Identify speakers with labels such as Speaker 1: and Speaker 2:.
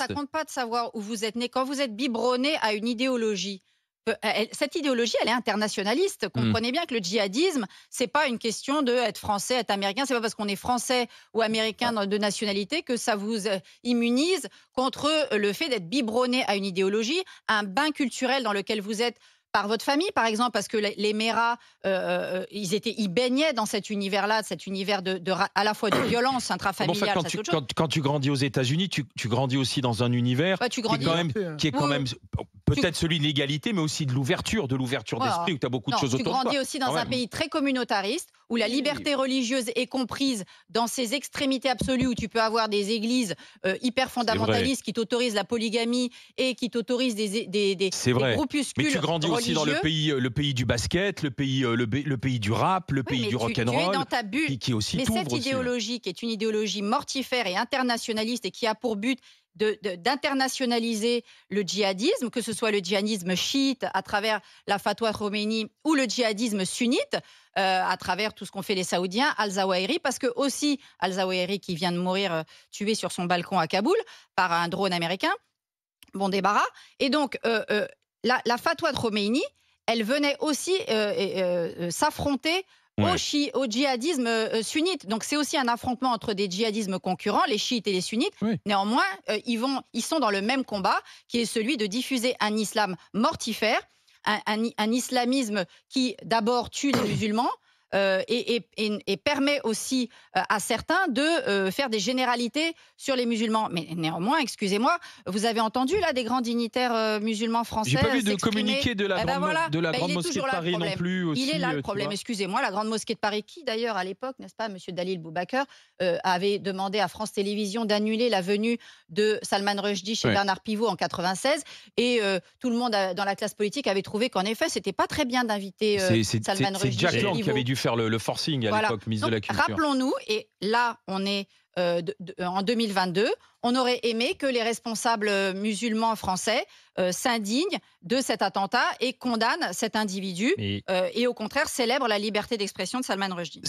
Speaker 1: ça compte pas de savoir où vous êtes né. Quand vous êtes biberonné à une idéologie, cette idéologie, elle est internationaliste.
Speaker 2: Mmh.
Speaker 1: Comprenez bien que le djihadisme, c'est pas une question de être français, être américain. C'est pas parce qu'on est français ou américain de nationalité que ça vous immunise contre le fait d'être biberonné à une idéologie, à un bain culturel dans lequel vous êtes par votre famille, par exemple, parce que les Méras, ils baignaient dans cet univers-là, cet univers à la fois de violence
Speaker 2: Comment ça,
Speaker 1: intrafamiliale, ça c'est autre chose.
Speaker 2: quand tu grandis aux États-Unis, tu grandis aussi dans un univers
Speaker 1: Bah, tu
Speaker 2: qui est
Speaker 1: grandis.
Speaker 2: quand même,
Speaker 1: Oui,
Speaker 2: peut-être celui de l'égalité, mais aussi de l'ouverture
Speaker 1: voilà.
Speaker 2: d'esprit, où tu as beaucoup de
Speaker 1: Non,
Speaker 2: choses
Speaker 1: tu
Speaker 2: autour de
Speaker 1: grandis
Speaker 2: toi.
Speaker 1: aussi
Speaker 2: Quand
Speaker 1: dans un
Speaker 2: même.
Speaker 1: pays très communautariste où la
Speaker 2: Oui,
Speaker 1: liberté religieuse est comprise dans ses extrémités absolues, où tu peux avoir des églises hyper
Speaker 2: c'est vrai.
Speaker 1: fondamentalistes qui t'autorisent la polygamie et qui t'autorisent
Speaker 2: C'est
Speaker 1: des
Speaker 2: vrai. Mais
Speaker 1: groupuscules
Speaker 2: tu grandis aussi dans
Speaker 1: religieux.
Speaker 2: le pays du basket, le pays du rap, le
Speaker 1: Oui,
Speaker 2: pays
Speaker 1: mais
Speaker 2: du
Speaker 1: tu es
Speaker 2: rock'n'roll,
Speaker 1: dans ta bulle.
Speaker 2: qui aussi
Speaker 1: Mais cette
Speaker 2: t'ouvre aussi. Ouais.
Speaker 1: idéologie, qui est une idéologie mortifère et internationaliste et qui a pour but d'internationaliser le djihadisme, que ce soit le djihadisme chiite à travers la fatwa Khomeini ou le djihadisme sunnite à travers tout ce qu'ont fait les Saoudiens, Al-Zawahiri, parce que aussi Al-Zawahiri qui vient de mourir tué sur son balcon à Kaboul par un drone américain, bon débarras. Et donc, la fatwa de Khomeini, elle venait aussi s'affronter
Speaker 2: Ouais.
Speaker 1: au djihadisme sunnite. Donc, c'est aussi un affrontement entre des djihadismes concurrents, les chiites et les sunnites.
Speaker 2: Oui.
Speaker 1: Néanmoins, ils sont dans le même combat, qui est celui de diffuser un islam mortifère, un islamisme qui, d'abord, tue les musulmans, et permet aussi à certains de faire des généralités sur les musulmans. Mais néanmoins, excusez-moi, vous avez entendu là des grands dignitaires musulmans français
Speaker 2: J'ai pas vu de
Speaker 1: s'exprimer.
Speaker 2: communiqué de la
Speaker 1: Eh ben
Speaker 2: grande,
Speaker 1: voilà,
Speaker 2: de la
Speaker 1: ben
Speaker 2: grande
Speaker 1: il est
Speaker 2: mosquée de
Speaker 1: toujours là le
Speaker 2: Paris non
Speaker 1: problème.
Speaker 2: plus aussi.
Speaker 1: Il est là le
Speaker 2: Tu
Speaker 1: problème.
Speaker 2: vois.
Speaker 1: Excusez-moi, la grande mosquée de Paris, qui d'ailleurs à l'époque, n'est-ce pas, Monsieur Dalil Boubaker, avait demandé à France Télévisions d'annuler la venue de Salman Rushdie chez
Speaker 2: Ouais.
Speaker 1: Bernard Pivot en 96, et tout le monde dans la classe politique avait trouvé qu'en effet, c'était pas très bien d'inviter Salman
Speaker 2: C'est
Speaker 1: Rushdie
Speaker 2: Jack
Speaker 1: chez
Speaker 2: Lang qui
Speaker 1: Pivot.
Speaker 2: avait dû faire le forcing à
Speaker 1: Voilà.
Speaker 2: l'époque, ministre de
Speaker 1: Donc,
Speaker 2: la Culture.
Speaker 1: rappelons-nous, et là, on est en 2022, on aurait aimé que les responsables musulmans français s'indignent de cet attentat et condamnent cet individu
Speaker 2: Mais
Speaker 1: et au contraire célèbrent la liberté d'expression de Salman Rushdie.